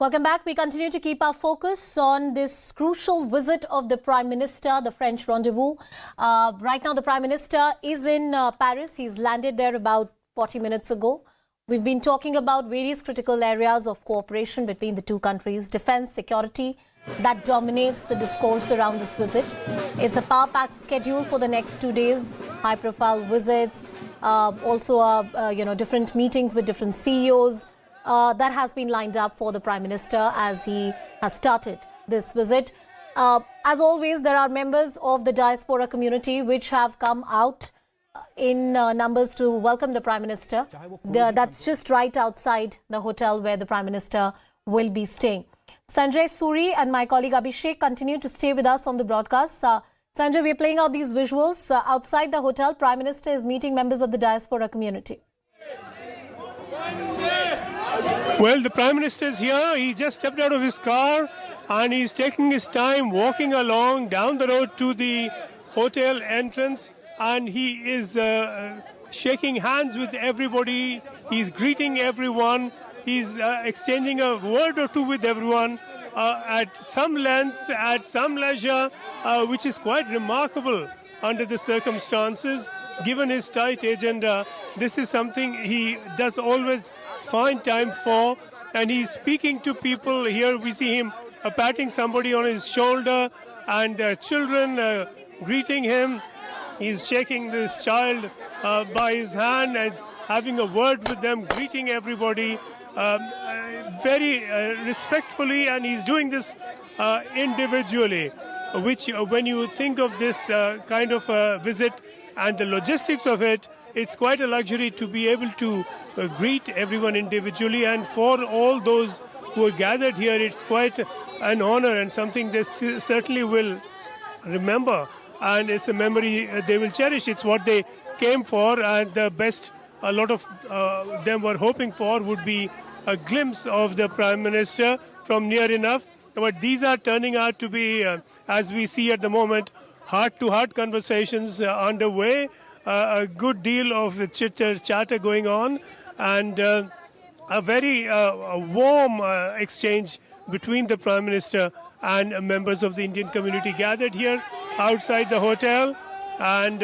Welcome back. We continue to keep our focus on this crucial visit of the Prime Minister, the French rendezvous. Right now, the Prime Minister is in Paris. He's landed there about 40 minutes ago. We've been talking about various critical areas of cooperation between the two countries, defense, security, that dominates the discourse around this visit. It's a power-packed schedule for the next 2 days, high-profile visits, different meetings with different CEOs. That has been lined up for the Prime Minister as he has started this visit. As always, there are members of the diaspora community which have come out in numbers to welcome the Prime Minister. That's just right outside the hotel where the Prime Minister will be staying. Sanjay Suri and my colleague Abhishek continue to stay with us on the broadcast. Sanjay, we're playing out these visuals. Outside the hotel, Prime Minister is meeting members of the diaspora community. Well, the Prime Minister is here. He just stepped out of his car and he's taking his time walking along down the road to the hotel entrance, and he is shaking hands with everybody. He's greeting everyone. He's exchanging a word or two with everyone at some length, at some leisure, which is quite remarkable under the circumstances. Given his tight agenda, this is something he does always find time for, and he's speaking to people. Here we see him patting somebody on his shoulder, and children greeting him. He's shaking this child by his hand as having a word with them, greeting everybody very respectfully, and he's doing this individually, which when you think of this kind of visit and the logistics of it, it's quite a luxury to be able to greet everyone individually. And for all those who are gathered here, it's quite an honor and something they certainly will remember. And it's a memory they will cherish. It's what they came for, and the best a lot of them were hoping for would be a glimpse of the Prime Minister from near enough. But these are turning out to be, as we see at the moment, heart-to-heart conversations underway, a good deal of chitter-chatter going on, and a very warm exchange between the Prime Minister and members of the Indian community gathered here outside the hotel. And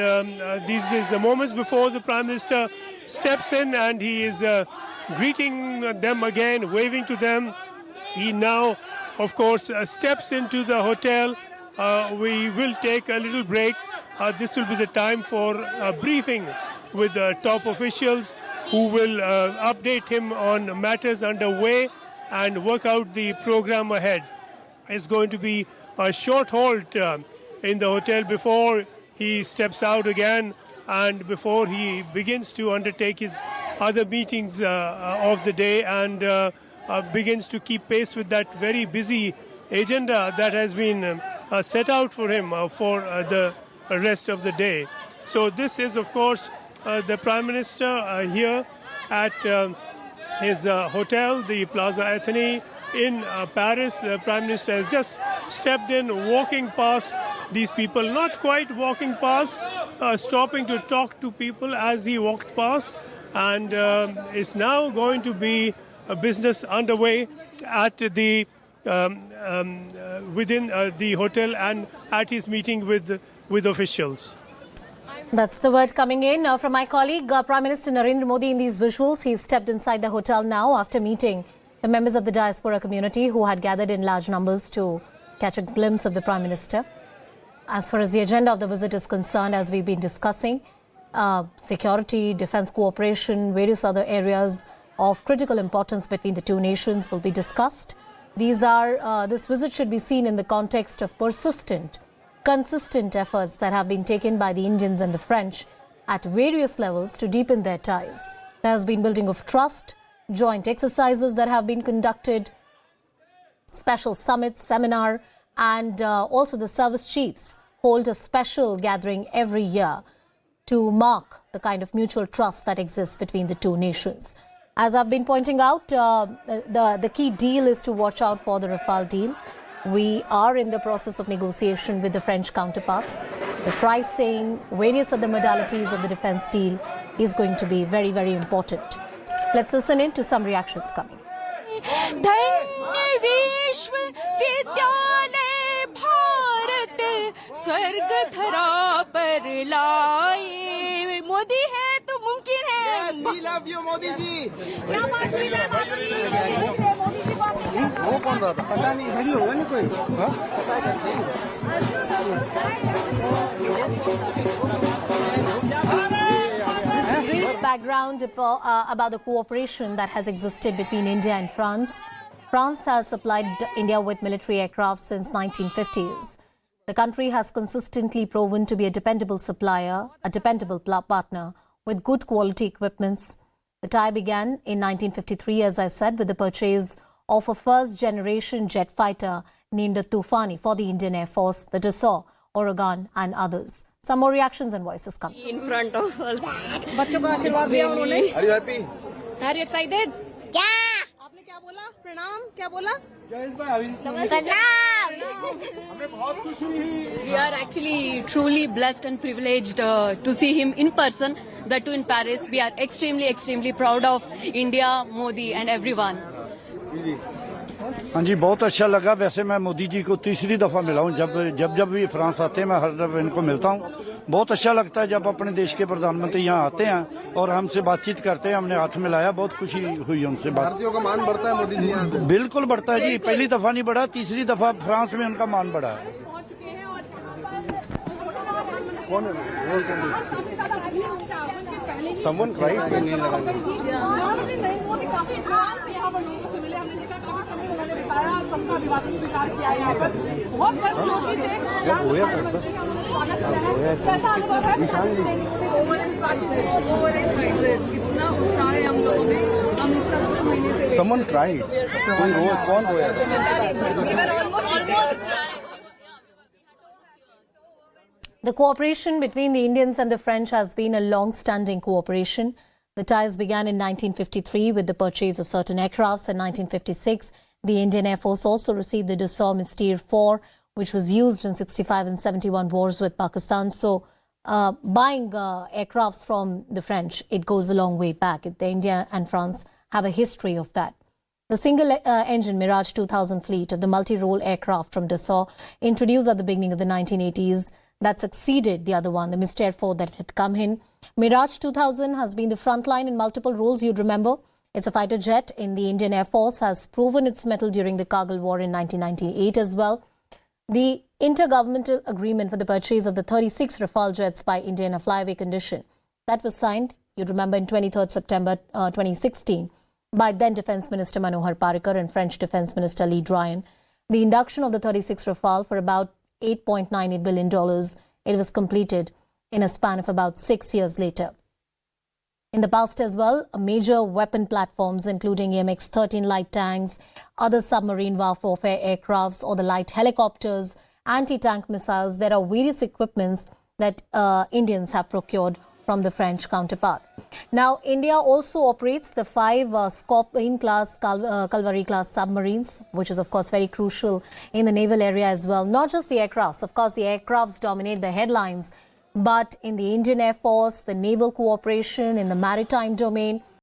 this is the moments before the Prime Minister steps in, and he is greeting them again, waving to them. He now, of course, steps into the hotel. We will take a little break. This will be the time for a briefing with the top officials who will update him on matters underway and work out the program ahead. It's going to be a short halt in the hotel before he steps out again and before he begins to undertake his other meetings of the day and begins to keep pace with that very busy agenda that has been set out for him for the rest of the day. So this is, of course, the Prime Minister here at his hotel, the Plaza Athénée in Paris. The Prime Minister has just stepped in, walking past these people, not quite walking past, stopping to talk to people as he walked past, and is now going to be a business underway at the within the hotel and at his meeting with officials. That's the word coming in from my colleague, Prime Minister Narendra Modi. In these visuals, he's stepped inside the hotel now after meeting the members of the diaspora community who had gathered in large numbers to catch a glimpse of the Prime Minister. As far as the agenda of the visit is concerned, as we've been discussing, security, defense cooperation, various other areas of critical importance between the two nations will be discussed. This visit should be seen in the context of persistent, consistent efforts that have been taken by the Indians and the French at various levels to deepen their ties. There has been building of trust, joint exercises that have been conducted, special summits, seminar, and also the service chiefs hold a special gathering every year to mark the kind of mutual trust that exists between the two nations. As I've been pointing out, the key deal is to watch out for the Rafale deal. We are in the process of negotiation with the French counterparts. The pricing, various other modalities of the defense deal is going to be very, very important. Let's listen in to some reactions coming. Thank विश्वविद्यालय भारत स्वर्ग धरा पर लाए मोदी है तो मुमकिन है Yes, we love you, Modi ji. वो कौन रहा था? पता नहीं, खड़ी होगा ना कोई? हाँ? Just a brief background about the cooperation that has existed between India and France. France has supplied India with military aircraft since 1950s. The country has consistently proven to be a dependable supplier, a dependable partner with good quality equipments. The tie began in 1953, as I said, with the purchase of a first-generation jet fighter named the Tufani for the Indian Air Force, the Dassault, Oregon and others. Some more reactions and voices come. in front of us. बच्चों को आशीर्वाद दिया उन्होंने। Are you happy? Are you excited? आपने क्या बोला? प्रणाम क्या बोला? We are actually truly blessed and privileged to see him in person, that too in Paris. We are extremely proud of India, Modi and everyone. हाँ जी, बहुत अच्छा लगा। वैसे मैं मोदी जी को तीसरी दफ़ा मिला हूँ। जब भी फ्रांस आते हैं मैं हर दफ़ा इनको मिलता हूँ। बहुत अच्छा लगता है जब अपने देश के प्रधानमंत्री यहाँ आते हैं और हमसे बातचीत करते हैं। हमने हाथ मिलाया, बहुत खुशी हुई उनसे बात। भारतीयों का मान बढ़ता है मोदी जी यहाँ से? बिल्कुल बढ़ता है जी। पहली दफ़ा नहीं बढ़ा, तीसरी दफ़ा फ्रांस में उनका मान बढ़ा है। Someone tried to नहीं लगा। सबका अभिवादन स्वीकार किया यहाँ पर बहुत गर्मजोशी से कैसा अनुभव है? कितना उत्साह है हम लोगों में। हम इसका 2 महीने से Someone tried. कोई रोया? कौन रोया? The cooperation between the Indians and the French has been a long-standing cooperation. The ties began in 1953 with the purchase of certain aircrafts. In 1956, the Indian Air Force also received the Dassault Mystère 4, which was used in 65 and 71 wars with Pakistan. So, buying aircrafts from the French, it goes a long way back. The India and France have a history of that. The single-engine Mirage 2000 fleet of the multi-role aircraft from Dassault, introduced at the beginning of the 1980s, that succeeded the other one, the Mystère 4 that had come in. Mirage 2000 has been the front line in multiple roles, you'd remember. It's a fighter jet in the Indian Air Force, has proven its mettle during the Kargil War in 1998 as well. The intergovernmental agreement for the purchase of the 36 Rafale jets by India in a flyaway condition, that was signed, you'd remember, in 23rd September 2016 by then Defence Minister Manohar Parrikar and French Defence Minister Le Drian. The induction of the 36 Rafale for about $8.98 billion, it was completed in a span of about 6 years later. In the past as well, major weapon platforms including AMX-13 light tanks, other submarine warfare aircrafts or the light helicopters, anti-tank missiles, there are various equipments that Indians have procured from the French counterpart. Now, India also operates the 5 Scorpion-class, Kalvari-class submarines, which is, of course, very crucial in the naval area as well. Not just the aircrafts. Of course, the aircrafts dominate the headlines, but in the Indian Air Force, the naval cooperation in the maritime domain,